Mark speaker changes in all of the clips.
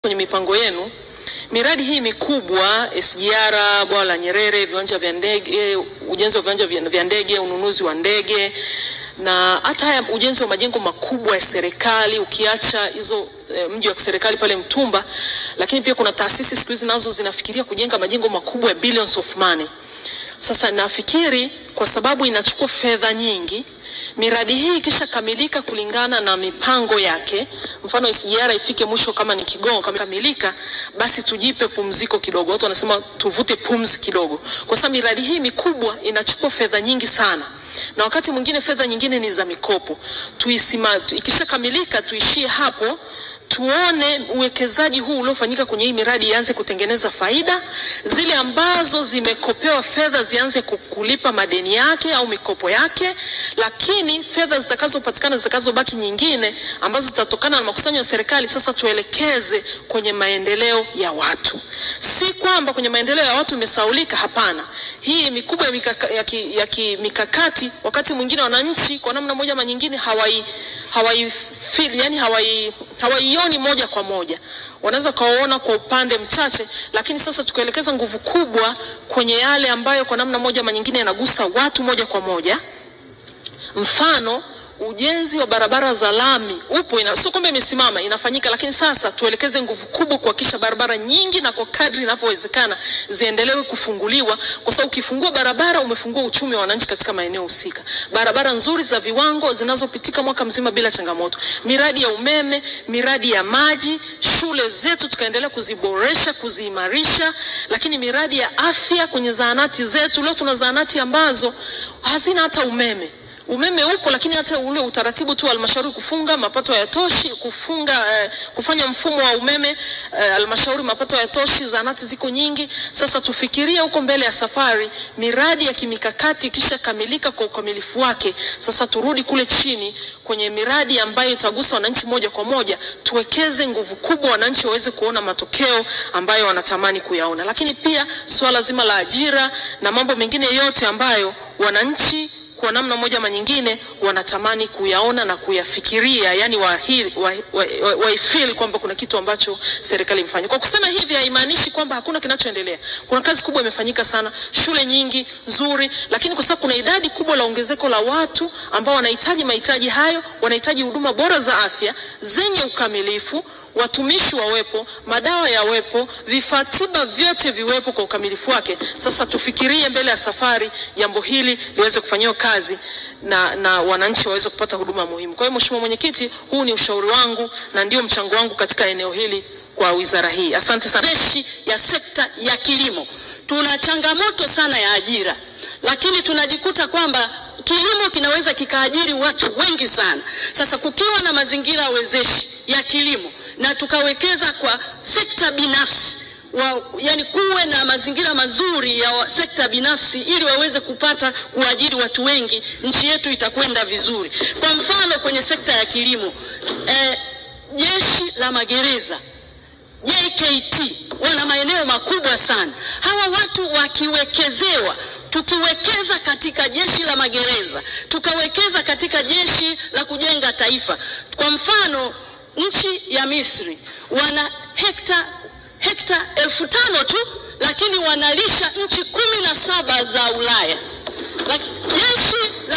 Speaker 1: Kwenye mipango yenu, miradi hii mikubwa, SGR, bwawa la Nyerere, viwanja vya ndege, ujenzi wa viwanja vya ndege, ununuzi wa ndege, na hata ujenzi wa majengo makubwa ya serikali, ukiacha hizo mji wa serikali pale Mtumba, lakini pia kuna taasisi siku hizi nazo zinafikiria kujenga majengo makubwa ya billions of money. Sasa nafikiri kwa sababu inachukua fedha nyingi, miradi hii kisha kamilika kulingana na mipango yake, mfano SGR ifike mwisho kama ni Kigongo kamilika, basi tujipe pumziko kidogo. Watu wanasema tuvute pumzi kidogo, kwa sababu miradi hii mikubwa inachukua fedha nyingi sana, na wakati mwingine fedha nyingine ni za mikopo. Ikisha kamilika tuishie hapo, tuone uwekezaji huu uliofanyika kwenye hii miradi ianze kutengeneza faida, zile ambazo zimekopewa fedha zianze kulipa madeni yake au mikopo yake, lakini fedha zitakazopatikana zitakazobaki nyingine ambazo zitatokana na makusanyo ya serikali sasa tuelekeze kwenye maendeleo ya watu. Si kwamba kwenye maendeleo ya watu imesaulika, hapana. Hii mikubwa ya mikakati, wakati mwingine wananchi kwa namna moja ama nyingine hawaioni moja kwa moja. Wanaweza kaona kwa upande mchache, lakini sasa tukaelekeza nguvu kubwa kwenye yale ambayo kwa namna moja ama nyingine yanagusa watu moja kwa moja. Mfano, ujenzi wa barabara za lami upo, sio kwamba imesimama, inafanyika, lakini sasa tuelekeze nguvu kubwa kuhakikisha barabara nyingi na kwa kadri inavyowezekana ziendelewe kufunguliwa, kwa sababu ukifungua barabara umefungua uchumi wa wananchi katika maeneo husika. Barabara nzuri za viwango zinazopitika mwaka mzima bila changamoto, miradi ya umeme, miradi ya maji, shule zetu tukaendelea kuziboresha, kuziimarisha, lakini miradi ya afya kwenye zahanati zetu. Leo tuna zahanati ambazo hazina hata umeme. Umeme upo, lakini hata ule utaratibu tu halmashauri kufunga mapato hayatoshi, kufanya mfumo wa umeme halmashauri mapato hayatoshi, zahanati ziko nyingi. Sasa tufikirie huko mbele ya safari, miradi ya kimikakati kisha kamilika kwa ukamilifu wake, sasa turudi kule chini kwenye miradi ambayo itagusa wananchi moja kwa moja, tuwekeze nguvu kubwa wananchi waweze kuona matokeo ambayo wanatamani kuyaona. Lakini pia swala zima la ajira na mambo mengine yote ambayo wananchi kwa namna moja ama nyingine wanatamani kuyaona na kuyafikiria, yani feel kwamba kuna kitu ambacho serikali imefanya. Kwa kusema hivi haimaanishi kwamba hakuna kinachoendelea. Kuna kazi kubwa imefanyika sana, shule nyingi nzuri, lakini kwa sababu kuna idadi kubwa la ongezeko la watu ambao wanahitaji mahitaji hayo, wanahitaji huduma bora za afya zenye ukamilifu, watumishi wawepo, madawa yawepo, vifaa tiba vyote viwepo kwa ukamilifu wake. Sasa tufikirie mbele ya safari jambo hili liweze kufanywa kazi na wananchi waweze kupata huduma muhimu. Kwa hiyo Mheshimiwa Mwenyekiti, huu ni ushauri wangu na ndio mchango wangu katika eneo hili kwa wizara hii. Asante sana.
Speaker 2: Jeshi ya sekta ya kilimo, tuna changamoto sana ya ajira, lakini tunajikuta kwamba kilimo kinaweza kikaajiri watu wengi sana. Sasa kukiwa na mazingira wezeshi ya kilimo na tukawekeza kwa sekta binafsi, yani kuwe na mazingira mazuri ya sekta binafsi ili waweze kupata kuajiri watu wengi, nchi yetu itakwenda vizuri. Kwa mfano kwenye sekta ya kilimo, jeshi la magereza JKT wana maeneo makubwa sana. Hawa watu wakiwekezewa, tukiwekeza katika jeshi la magereza, tukawekeza katika jeshi la kujenga taifa. Kwa mfano nchi ya Misri wana hekta 5,000 tu, lakini wanalisha nchi 17 za Ulaya. Jeshi la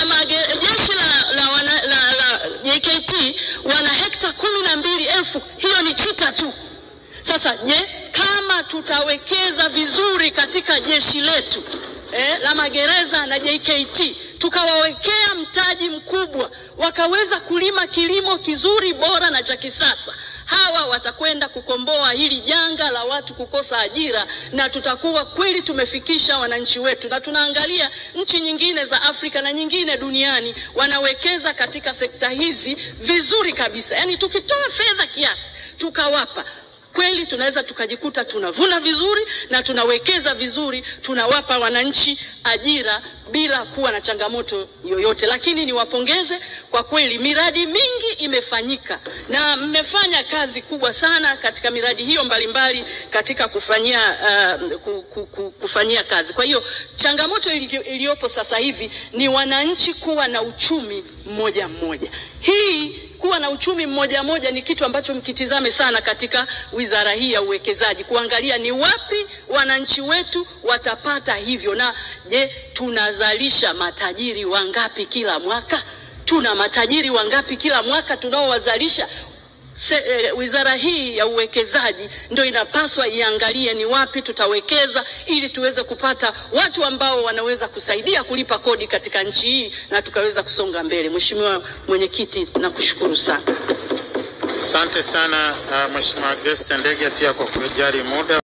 Speaker 2: JKT wana hekta 12,000, hiyo ni Chita tu. Sasa kama tutawekeza vizuri katika jeshi letu la magereza na JKT, tukawawekea mtaji mkubwa, wakaweza kulima kilimo kizuri bora na cha kisasa, hawa watakwenda kukomboa hili janga la watu kukosa ajira, na tutakuwa kweli tumefikisha wananchi wetu. Na tunaangalia nchi nyingine za Afrika na nyingine duniani wanawekeza katika sekta hizi vizuri kabisa. Yani tukitoa fedha kiasi tukawapa, kweli tunaweza tukajikuta tunavuna vizuri na tunawekeza vizuri, tunawapa wananchi ajira bila kuwa na changamoto yoyote. Lakini niwapongeze kwa kweli, miradi mingi imefanyika na mmefanya kazi kubwa sana katika miradi hiyo mbalimbali katika kufanyia kazi. Kwa hiyo changamoto iliyopo sasa hivi ni wananchi kuwa na uchumi mmoja mmoja. Hii kuwa na uchumi mmoja moja ni kitu ambacho mkitizame sana katika wizara hii ya uwekezaji, kuangalia ni wapi wananchi wetu watapata hivyo. Na je, tunazalisha matajiri wangapi kila mwaka? Tuna matajiri wangapi kila mwaka tunaowazalisha? Wizara hii ya uwekezaji ndio inapaswa iangalie ni wapi tutawekeza ili tuweze kupata watu ambao wanaweza kusaidia kulipa kodi katika nchi hii na tukaweza kusonga mbele. Mheshimiwa Mwenyekiti, nakushukuru sana.
Speaker 3: Asante sana Mheshimiwa Grace Tendege pia kwa kujali muda.